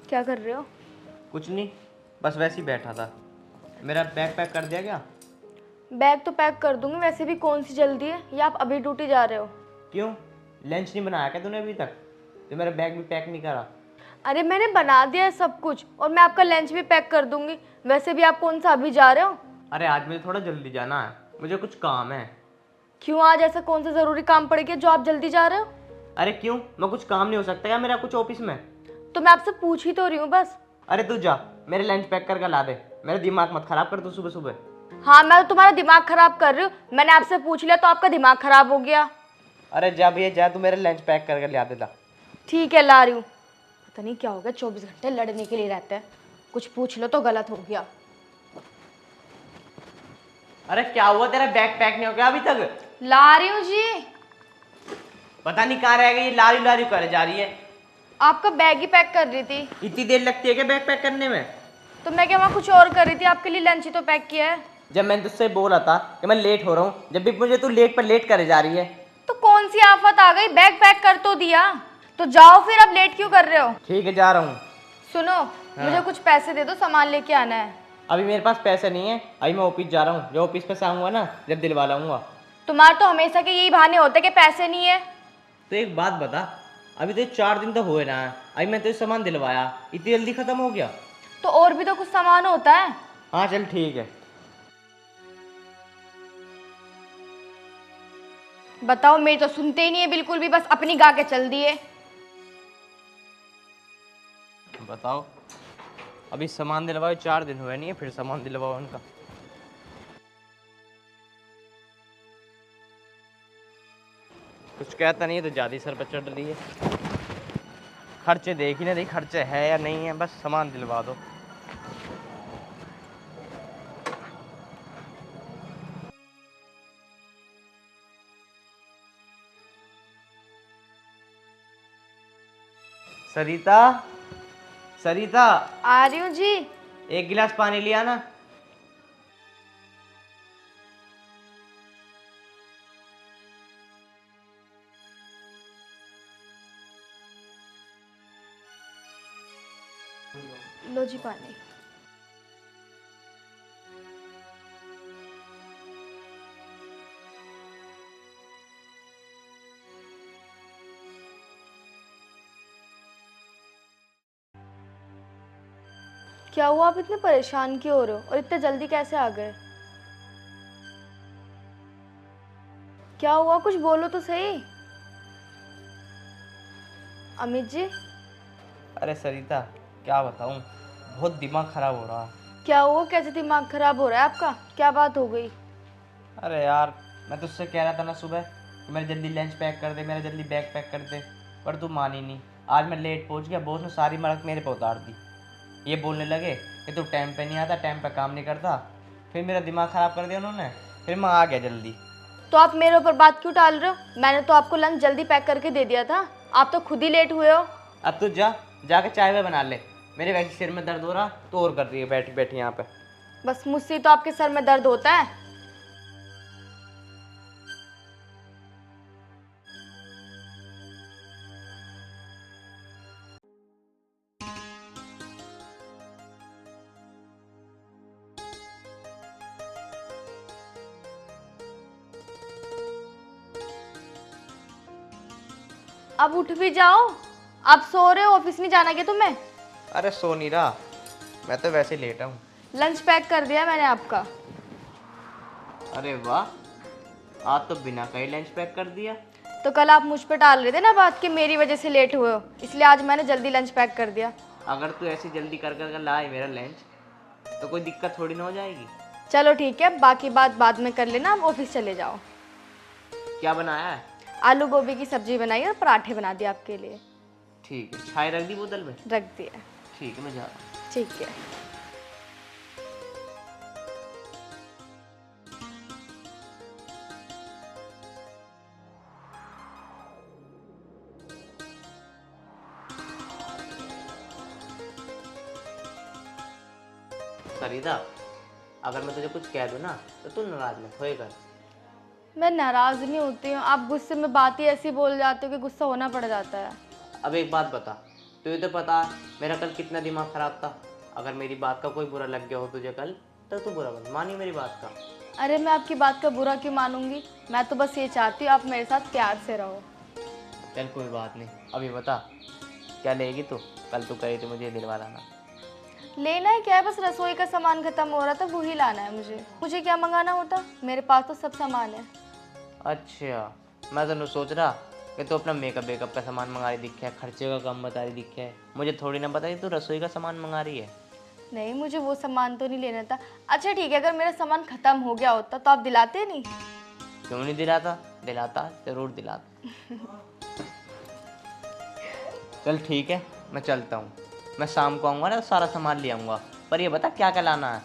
क्या कर रहे हो? कुछ नहीं, बस वैसे ही बैठा था। मेरा बैग पैक कर दिया क्या? बैग तो पैक कर दूंगी, वैसे भी कौन सी जल्दी है, या आप अभी ड्यूटी जा रहे हो? क्यों, लंच नहीं बनाया क्या तूने अभी तक? तो मेरा बैग भी पैक नहीं करा? अरे मैंने बना दिया है सब कुछ, और मैं आपका लंच भी पैक कर दूंगी। वैसे भी आप कौन सा अभी जा रहे हो? अरे आज मुझे थोड़ा जल्दी जाना है, मुझे कुछ काम है। क्यों, आज ऐसा कौन सा ज़रूरी काम पड़ गया जो आप जल्दी जा रहे हो? अरे क्यों, मैं कुछ काम नहीं हो सकता क्या मेरा कुछ ऑफिस में? तो मैं आपसे पूछ ही तो रही हूँ बस। अरे तू जा, मेरे लंच पैक करके ला दे। मेरा दिमाग मत खराब कर तू सुबह सुबह। हाँ, मैं तो तुम्हारा दिमाग खराब कर रही हूँ। मैंने आपसे पूछ लिया तो आपका दिमाग खराब हो गया। अरे जा भैया जा, तू मेरे लंच पैक करके ला देता। ठीक है, ला रही हूँ। पता नहीं क्या हो गया, 24 घंटे लड़ने के लिए रहते हैं। कुछ पूछ लो तो गलत हो गया। अरे क्या हुआ, तेरा बैग पैक नहीं हो गया अभी तक? ला रही हूँ जी। पता नहीं कहाँ रह गई, लारी लारी करे जा रही है। आपका बैग ही पैक कर रही थी। इतनी देर लगती है क्या बैग पैक करने में? तो मैं क्या वहाँ कुछ और कर रही थी, आपके लिए लंच ही तो पैक किया है। जब मैंने तुझसे बोला था कि मैं लेट हो रहा हूँ, जब भी मुझे तू लेट पर लेट करे जा रही है। तो कौन सी आफत आ गई, बैग पैक कर तो दिया। तो जाओ फिर, अब लेट क्यों कर रहे हो? ठीक है जा रहा हूँ। सुनो, मुझे कुछ पैसे दे दो, सामान लेके आना है। अभी मेरे पास पैसे नहीं है, अभी मैं ऑफिस जा रहा हूँ। जब ऑफिस पे से आऊँगा ना, जब दिलवा लाऊंगा। तुम्हारे तो हमेशा के यही बहाने होते कि पैसे नहीं है। तो एक बात बता, अभी तो 4 दिन तो हुए ना, अभी मैं तो सामान दिलवाया, इतनी जल्दी खत्म हो गया? तो और भी तो कुछ सामान होता है। हाँ चल ठीक है। बताओ, मेरी तो सुनते ही नहीं है बिल्कुल भी, बस अपनी गा के चल दिए। बताओ, अभी सामान दिलवाए 4 दिन हुए नहीं है, फिर सामान दिलवाओ उनका। कुछ कहता नहीं है तो ज्यादा सर पर चढ़ रही है। खर्चे देख ही नहीं रही, खर्चे है या नहीं है, बस सामान दिलवा दो। सरिता, सरिता, आ रही हूँ जी। एक गिलास पानी लिया ना। लो जी पानी। क्या हुआ, आप इतने परेशान क्यों हो रहे हो, और इतने जल्दी कैसे आ गए? क्या हुआ, कुछ बोलो तो सही। अमित जी। अरे सरिता, क्या बताऊं, बहुत दिमाग खराब हो रहा है। क्या हुआ, कैसे दिमाग खराब हो रहा है आपका, क्या बात हो गई? अरे यार, मैं तुझसे कह रहा था ना सुबह कि मेरे जल्दी लंच पैक कर दे, मेरा जल्दी बैग पैक कर दे, पर तू मानी नहीं। आज मैं लेट पहुंच गया, बॉस ने सारी मड़क मेरे पे उतार दी। ये बोलने लगे कि तू टाइम पे नहीं आता, टाइम पे काम नहीं करता। फिर मेरा दिमाग ख़राब कर दिया उन्होंने, फिर मैं आ गया जल्दी। तो आप मेरे ऊपर बात क्यों टाल रहे हो? मैंने तो आपको लंच जल्दी पैक करके दे दिया था, आप तो खुद ही लेट हुए हो। अब तू जा, जाके चाय वाय बना ले। मेरे वैसे सिर में दर्द हो रहा, तो और कर रही है बैठी बैठी यहाँ पे। बस मुझसे तो आपके सर में दर्द होता है। अब उठ भी जाओ, आप सो रहे हो, ऑफिस नहीं जाना क्या तुम्हें? अरे सो नहीं रहा, मैं तो वैसे ही लेटा हूँ। लंच पैक कर दिया मैंने आपका। अरे वाह, आज तो बिना कहीं लंच पैक कर दिया। तो कल आप मुझ पे टाल रहे थे ना बात कि मेरी वजह से लेट हुए हो, इसलिए आज मैंने जल्दी लंच पैक कर दिया। अगर तू ऐसी जल्दी कर कर लाए मेरा लंच, तो कोई दिक्कत थोड़ी ना हो जाएगी। चलो ठीक है, बाकी बात बाद में कर लेना, आप ऑफिस चले जाओ। क्या बनाया है? आलू गोभी की सब्जी बनाई और पराठे बना दिए आपके लिए। ठीक है, चाय रख दी बोतल में? रख दिया। ठीक है, मैं जा रहा हूँ। ठीक है। सरिता, अगर मैं तुझे कुछ कह दूँ ना, तो तू नाराज मत होएगा। मैं नाराज नहीं होती हूँ, आप गुस्से में बात ही ऐसी बोल जाते हो कि गुस्सा होना पड़ जाता है। अब एक बात बता, तुझे तो पता है मेरा कल कितना दिमाग ख़राब था। अगर मेरी बात का कोई बुरा लग गया हो तुझे कल, तो तू बुरा मत मानी मेरी बात का। अरे मैं आपकी बात का बुरा क्यों मानूंगी, मैं तो बस ये चाहती हूँ आप मेरे साथ प्यार से रहो। चल कोई बात नहीं, अभी बता क्या लेगी तू? कल तू कही थी मुझे दिलवा लाना। लेना है क्या है, बस रसोई का सामान खत्म हो रहा था, वही लाना है मुझे। मुझे क्या मंगाना होता, मेरे पास तो सब सामान है। अच्छा, मैं तो सोच रहा कि तू अपना मेकअप का सामान मंगा रही दिखे है, खर्चे का कम बता रही दिखे है। मुझे थोड़ी ना पता तू रसोई का सामान मंगा रही है। नहीं, मुझे वो सामान तो नहीं लेना था। अच्छा ठीक है, अगर मेरा सामान खत्म हो गया होता तो आप दिलाते नहीं? क्यों नहीं दिलाता, दिलाता जरूर दिलाता। चल ठीक है, मैं चलता हूँ। मैं शाम को आऊँगा ना तो सारा सामान ले आऊँगा, पर ये बता क्या क्या लाना है।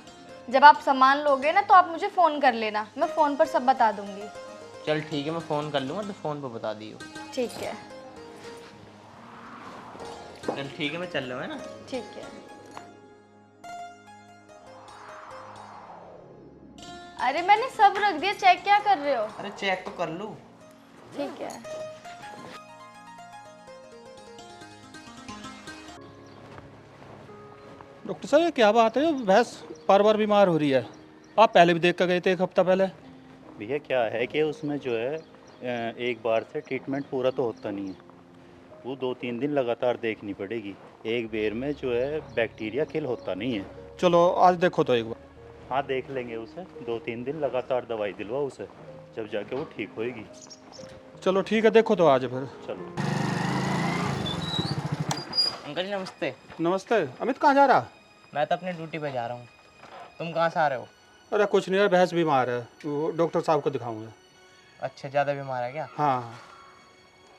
जब आप सामान लोगे ना तो आप मुझे फ़ोन कर लेना, मैं फ़ोन पर सब बता दूंगी। चल ठीक है, मैं फ़ोन कर लूँगा तो फ़ोन पर बता दियो। ठीक है। चल ठीक है, मैं चल रहा हूँ, है ना? ठीक है। अरे मैंने सब रख दिया, चेक क्या कर रहे हो? अरे चेक तो कर लूँ। ठीक है। डॉक्टर साहब ये क्या बात है, भैंस बार बार बीमार हो रही है? आप पहले भी देख कर गए थे 1 हफ्ता पहले। भैया क्या है कि उसमें जो है एक बार से ट्रीटमेंट पूरा तो होता नहीं है, वो 2-3 दिन लगातार देखनी पड़ेगी। एक बेर में जो है बैक्टीरिया किल होता नहीं है। चलो आज देखो तो एक बार। हाँ देख लेंगे उसे, 2-3 दिन लगातार दवाई दिलवा उसे, जब जाके वो ठीक होएगी। चलो ठीक है, देखो तो आज फिर। चलो। अंकल जी नमस्ते। नमस्ते। अमित कहाँ जा रहा? मैं तो अपनी ड्यूटी पे जा रहा हूँ। तुम कहाँ से आ रहे हो? अरे कुछ नहीं यार, भैंस बीमार है, वो डॉक्टर साहब को दिखाऊंगा। अच्छा, ज़्यादा बीमार है क्या? हाँ।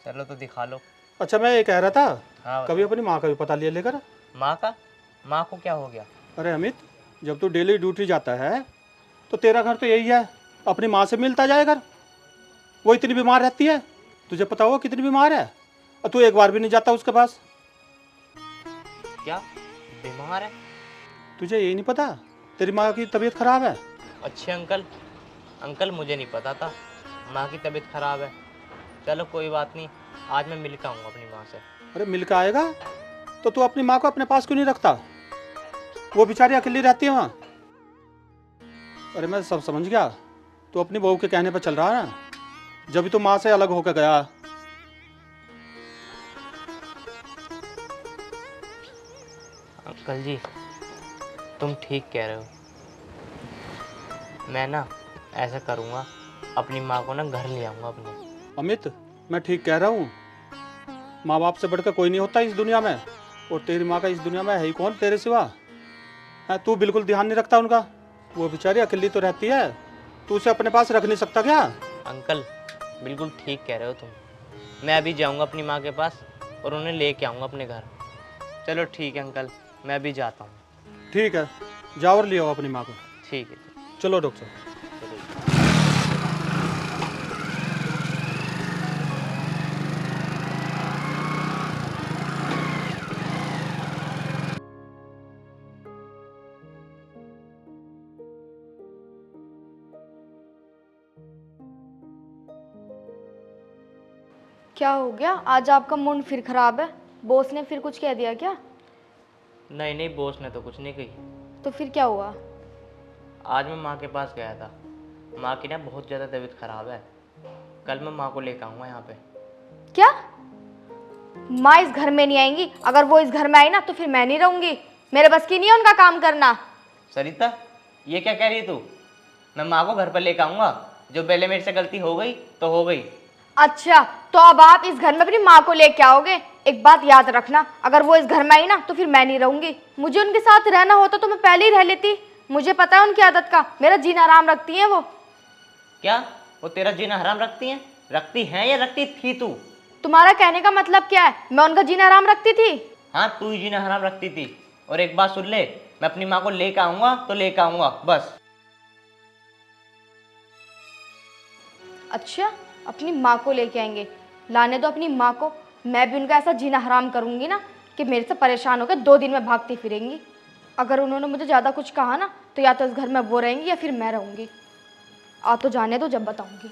चलो तो दिखा लो। अच्छा मैं ये कह रहा था, हाँ कभी अपनी माँ का भी पता लिया लेकर। माँ का? माँ को क्या हो गया? अरे अमित, जब तू डेली ड्यूटी जाता है तो तेरा घर तो यही है, अपनी माँ से मिलता जाए घर। वो इतनी बीमार रहती है, तुझे पता हो कितनी बीमार है, और तू एक बार भी नहीं जाता उसके पास। क्या बीमार है? तुझे यही नहीं पता तेरी माँ की तबीयत खराब है? अच्छे अंकल, अंकल मुझे नहीं पता था माँ की तबीयत खराब है। चलो कोई बात नहीं, आज मैं मिल के आऊँगा अपनी माँ से। अरे मिल के आएगा तो तू अपनी माँ को अपने पास क्यों नहीं रखता? वो बेचारी अकेली रहती है वहाँ। अरे मैं सब समझ गया, तू अपनी बहू के कहने पर चल रहा है ना, जब तू माँ से अलग होकर गया। अंकल जी तुम ठीक कह रहे हो, मैं ना ऐसा करूँगा, अपनी माँ को ना घर ले आऊँगा अपने। अमित मैं ठीक कह रहा हूँ, माँ बाप से बढ़कर कोई नहीं होता इस दुनिया में, और तेरी माँ का इस दुनिया में है ही कौन तेरे सिवा? है तू बिल्कुल ध्यान नहीं रखता उनका, वो बेचारी अकेली तो रहती है, तू उसे अपने पास रख नहीं सकता क्या? अंकल बिल्कुल ठीक कह रहे हो तुम, मैं अभी जाऊँगा अपनी माँ के पास और उन्हें लेके आऊँगा अपने घर। चलो ठीक है अंकल, मैं अभी जाता हूँ। ठीक है, जाओ और ले आओ अपनी माँ को। ठीक है। चलो डॉक्टर। क्या हो गया, आज आपका मूड फिर खराब है? बॉस ने फिर कुछ कह दिया क्या? नहीं नहीं, बॉस ने तो कुछ नहीं कही। तो फिर क्या हुआ? आज मैं माँ के पास गया था, माँ की ना बहुत ज़्यादा तबीयत खराब है। कल मैं माँ को लेकर आऊँगा यहाँ पे। क्या? माँ इस घर में नहीं आएंगी? अगर वो इस घर में आई ना तो फिर मैं नहीं रहूंगी, मेरे बस की नहीं है उनका काम करना। सरिता ये क्या कह रही है तू? मैं माँ को घर पर लेकर आऊँगा, जो पहले मेरे से गलती हो गई तो हो गई। अच्छा तो अब आप इस घर में अपनी माँ को लेके आओगे? एक बात याद रखना, अगर वो इस घर में आई ना तो फिर मैं नहीं रहूंगी। मुझे उनके साथ रहना होता तो मैं पहले ही रह लेती, मुझे पता है उनकी आदत का, मेरा जीना आराम रखती हैं वो। क्या वो तेरा जीना हराम रखती हैं? रखती हैं या रखती थी तू? तुम्हारा कहने का मतलब क्या है? मैं उनका जीना आराम रखती थी? हाँ तू ही जीना हराम रखती थी। और एक बात सुन ले, मैं अपनी माँ को लेकर आऊँगा तो लेकर आऊँगा बस। अच्छा अपनी माँ को लेके आएंगे, लाने दो अपनी माँ को, मैं भी उनका ऐसा जीना हराम करूंगी ना कि मेरे से परेशान होकर 2 दिन में भागती फिरेंगी। अगर उन्होंने मुझे ज़्यादा कुछ कहा ना तो या तो इस घर में वो रहेंगी या फिर मैं रहूंगी। आ तो जाने दो, जब बताऊंगी।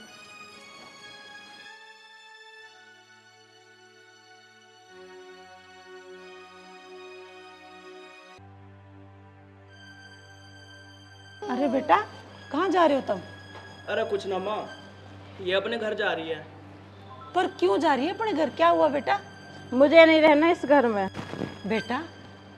अरे बेटा कहाँ जा रहे हो तुम? अरे कुछ ना माँ, ये अपने घर जा रही है। पर क्यों जा रही है अपने घर? क्या हुआ बेटा? मुझे नहीं रहना इस घर में। बेटा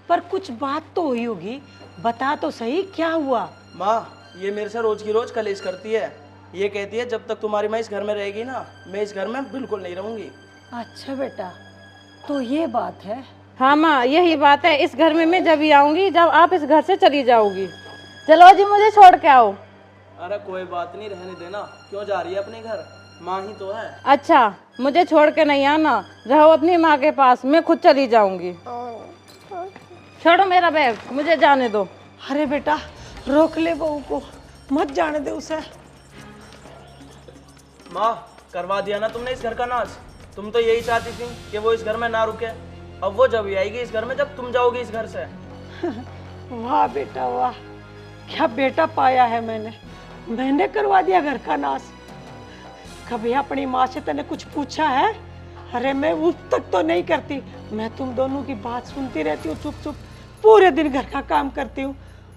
पर कुछ बात तो हुई होगी, बता तो सही क्या हुआ? माँ ये मेरे से रोज की रोज कलेश करती है। ये कहती है जब तक तुम्हारी माँ इस घर में रहेगी ना, मैं इस घर में बिल्कुल नहीं रहूंगी। अच्छा बेटा, तो ये बात है। हाँ माँ, यही बात है। इस घर में मैं जब ही आऊंगी जब आप इस घर से चली जाओगी। चलो जी, मुझे छोड़ के आओ। अरे कोई बात नहीं, रहने देना। क्यों जा रही है अपने घर? माँ ही तो है। अच्छा, मुझे छोड़ के नहीं आना, रहो अपनी माँ के पास, मैं खुद चली जाऊंगी। छोड़ो मेरा बैग, मुझे जाने दो। अरे बेटा रोक ले बहू को, मत जाने दे उसे। माँ करवा दिया ना तुमने इस घर का नाश। तुम तो यही चाहती थी कि वो इस घर में ना रुके। अब वो जब ही आएगी इस घर में जब तुम जाओगी इस घर से। वाह बेटा वाह, क्या बेटा पाया है मैंने करवा दिया घर का नाश। कभी अपनी माँ से तूने कुछ पूछा है? अरे मैं उस तक तो नहीं करती, मैं तुम दोनों की बात सुनती रहती हूँ चुप चुप, पूरे दिन घर का काम करती हूँ।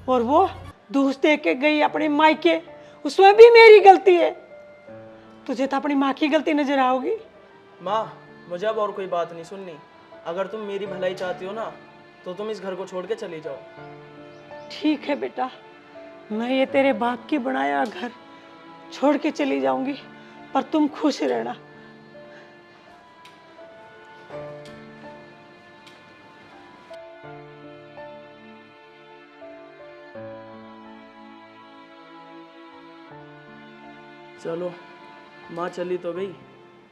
और वो दूध दे के गई अपनी मायके, उसमें भी मेरी गलती है। तुझे तो अपनी माँ की गलती नजर आओगी। माँ मुझे अब और कोई बात नहीं सुननी। अगर तुम मेरी भलाई चाहती हो ना तो तुम इस घर को छोड़ के चली जाओ। ठीक है बेटा, मैं ये तेरे बाप की बनाया घर छोड़ के चली जाऊंगी, पर तुम खुश रहना। चलो माँ चली तो गई,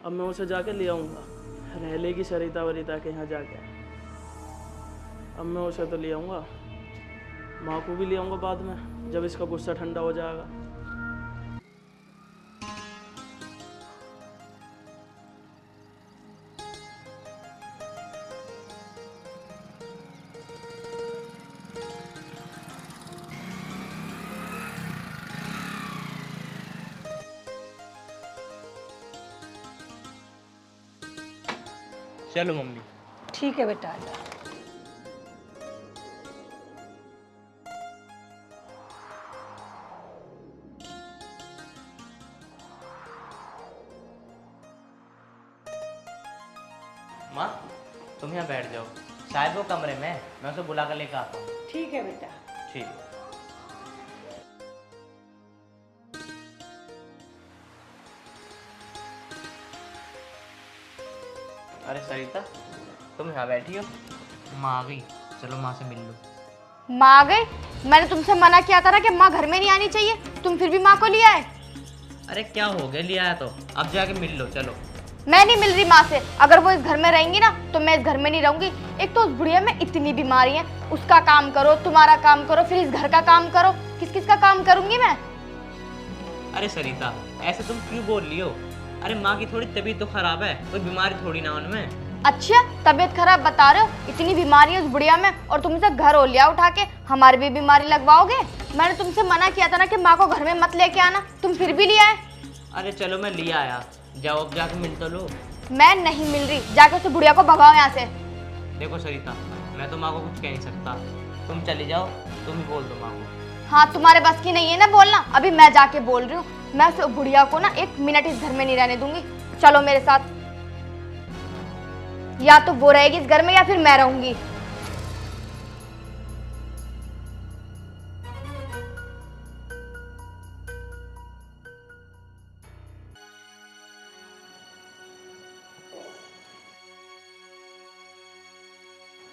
अब मैं उसे जाके ले आऊँगा। रह लेगी सरिता वरिता के यहाँ जाके। अब मैं उसे तो ले आऊँगा, माँ को भी ले आऊँगा बाद में जब इसका गुस्सा ठंडा हो जाएगा। चलो मम्मी। ठीक है बेटा, आजा। माँ तुम यहाँ बैठ जाओ, शायद वो कमरे में है, मैं उसे बुला कर लेकर आता हूँ। ठीक है बेटा। ठीक है। अरे सरिता, तुम यहाँ बैठी हो? माँ आ गई, चलो माँ से मिल लो। माँ आ गई? मैंने तुमसे मना किया था ना कि माँ घर में नहीं आनी चाहिए, तुम फिर भी माँ को लिया है। अरे क्या हो गया, लिया है तो अब जाके मिल लो। चलो। मैं नहीं मिल रही माँ से। अगर वो इस घर में रहेंगी ना तो मैं इस घर में नहीं रहूंगी। एक तो उस बुढ़िया में इतनी बीमारी है, उसका काम करो, तुम्हारा काम करो, फिर इस घर का काम करो। किस किस का काम करूंगी मैं? अरे सरिता, ऐसे तुम क्यों बोल रही हो? अरे माँ की थोड़ी तबीयत तो खराब है, कोई बीमारी थोड़ी ना उनमें। अच्छा, तबीयत खराब बता रहे हो? इतनी बीमारी है उस बुढ़िया में और तुम इसे घर हो लिया उठा के हमारी भी बीमारी लगवाओगे? मैंने तुमसे मना किया था ना कि माँ को घर में मत लेके आना, तुम फिर भी लिया है। अरे चलो मैं लिया आया, जाओ अब जाके मिल तो लो। मैं नहीं मिल रही, जाके उस बुढ़िया को भगाओ यहाँ से। देखो सरिता, मैं तो माँ को कुछ कह नहीं सकता, तुम चली जाओ, तुम ही बोल दो माँ को। हाँ, तुम्हारे बस की नहीं है ना बोलना, अभी मैं जाके बोल रही हूँ। मैं उस बुढ़िया को ना एक मिनट इस घर में नहीं रहने दूंगी। चलो मेरे साथ, या तो वो रहेगी इस घर में या फिर मैं रहूंगी।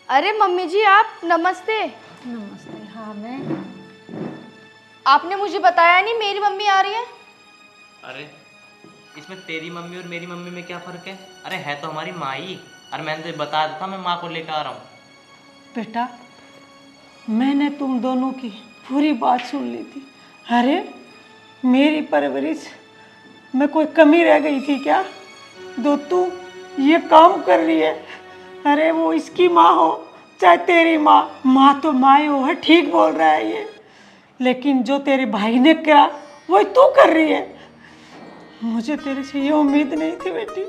अरे मम्मी जी, आप नमस्ते। नमस्ते। हाँ मैं। आपने मुझे बताया नहीं मेरी मम्मी आ रही है। अरे इसमें तेरी मम्मी और मेरी मम्मी में क्या फ़र्क है? अरे है तो हमारी माँ ही। अरे मैंने तो बता दिया था मैं माँ को लेकर आ रहा हूँ। बेटा मैंने तुम दोनों की पूरी बात सुन ली थी। अरे मेरी परवरिश में कोई कमी रह गई थी क्या? दो तू ये काम कर रही है। अरे वो इसकी माँ हो चाहे तेरी माँ, माँ तो माँ ही हो है, ठीक बोल रहा है ये। लेकिन जो तेरे भाई ने करा वही तू कर रही है। मुझे तेरे से ये उम्मीद नहीं थी बेटी।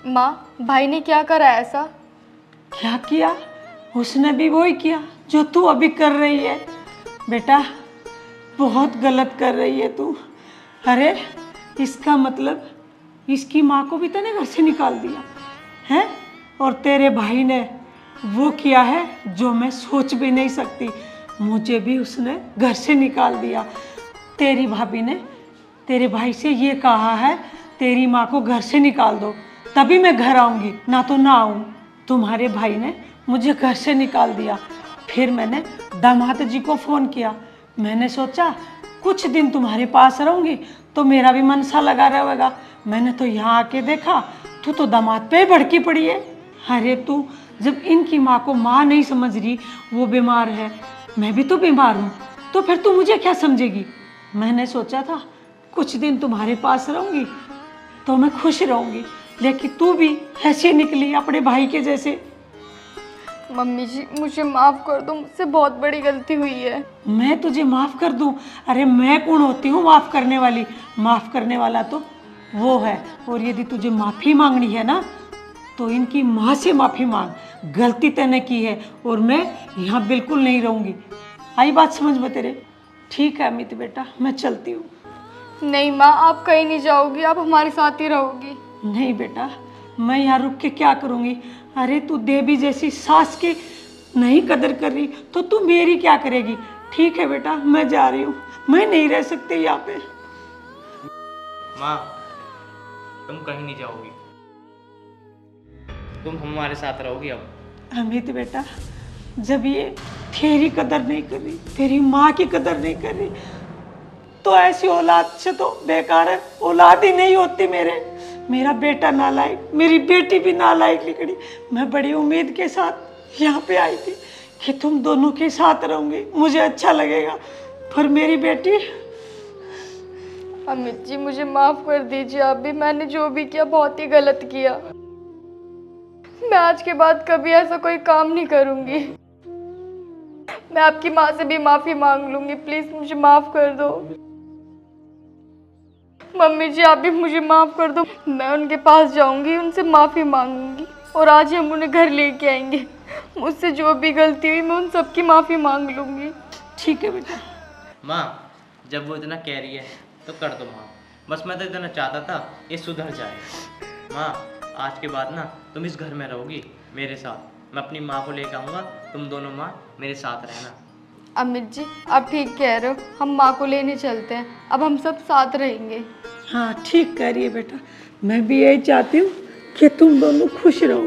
माँ, भाई ने क्या करा ऐसा? क्या किया? उसने भी वही किया जो तू अभी कर रही है। बेटा बहुत गलत कर रही है तू। अरे इसका मतलब इसकी माँ को भी तूने घर से निकाल दिया है, और तेरे भाई ने वो किया है जो मैं सोच भी नहीं सकती, मुझे भी उसने घर से निकाल दिया। तेरी भाभी ने तेरे भाई से ये कहा है तेरी माँ को घर से निकाल दो, तभी मैं घर आऊँगी, ना तो ना आऊँ। तुम्हारे भाई ने मुझे घर से निकाल दिया। फिर मैंने दामाद जी को फ़ोन किया, मैंने सोचा कुछ दिन तुम्हारे पास रहूँगी तो मेरा भी मन सा लगा रहेगा। मैंने तो यहाँ आके देखा तू तो दामाद पे ही भड़की पड़ी है। अरे तू जब इनकी माँ को माँ नहीं समझ रही, वो बीमार है, मैं भी तो बीमार हूँ, तो फिर तू मुझे क्या समझेगी। मैंने सोचा था कुछ दिन तुम्हारे पास रहूँगी तो मैं खुश रहूँगी, लेकिन तू भी ऐसे निकली अपने भाई के जैसे। मम्मी जी मुझे माफ़ कर दो, मुझसे बहुत बड़ी गलती हुई है। मैं तुझे माफ़ कर दूं? अरे मैं कौन होती हूँ माफ़ करने वाली? माफ़ करने वाला तो वो है। और यदि तुझे माफ़ी मांगनी है ना तो इनकी माँ से माफ़ी मांग। गलती तूने की है और मैं यहाँ बिल्कुल नहीं रहूँगी। आई बात समझ में तेरे? ठीक है अमित बेटा, मैं चलती हूँ। नहीं माँ, आप कहीं नहीं जाओगी, आप हमारे साथ ही रहोगी। नहीं बेटा, मैं यहाँ रुक के क्या करूँगी? अरे तू देवी जैसी सास की नहीं कदर कर रही तो तू मेरी क्या करेगी? ठीक है बेटा, मैं जा रही हूँ, मैं नहीं रह सकती यहाँ पे। माँ तुम कहीं नहीं जाओगी, तुम हमारे साथ रहोगी अब। अमित बेटा, जब ये तेरी कदर नहीं कर रही, तेरी माँ की कदर नहीं कर रही, तो ऐसी औलाद से तो बेकार है, औलाद ही नहीं होती। मेरा बेटा नालायक, मेरी बेटी भी नालायक निकली। मैं बड़ी उम्मीद के साथ यहाँ पे आई थी कि तुम दोनों के साथ रहूंगी, मुझे अच्छा लगेगा, पर मेरी बेटी। अमित जी मुझे माफ़ कर दीजिए, आप भी, मैंने जो भी किया बहुत ही गलत किया। मैं आज के बाद कभी ऐसा कोई काम नहीं करूँगी। मैं आपकी माँ से भी माफ़ी मांग लूँगी, प्लीज़ मुझे माफ़ कर दो। मम्मी जी आप भी मुझे माफ़ कर दो, मैं उनके पास जाऊंगी, उनसे माफ़ी मांगूंगी और आज ही हम उन्हें घर लेके आएंगे। मुझसे जो भी गलती हुई मैं उन सबकी माफ़ी मांग लूँगी। ठीक है बेटा। माँ जब वो इतना कह रही है तो कर दो माँ, बस मैं तो इतना चाहता था ये सुधर जाए। माँ आज के बाद ना तुम इस घर में रहोगी मेरे साथ, मैं अपनी माँ को लेकर आऊँगा, तुम दोनों माँ मेरे साथ रहना। अमित जी आप ठीक कह रहे हो, हम माँ को लेने चलते हैं, अब हम सब साथ रहेंगे। हाँ ठीक कह रही है बेटा, मैं भी यही चाहती हूँ कि तुम दोनों खुश रहो।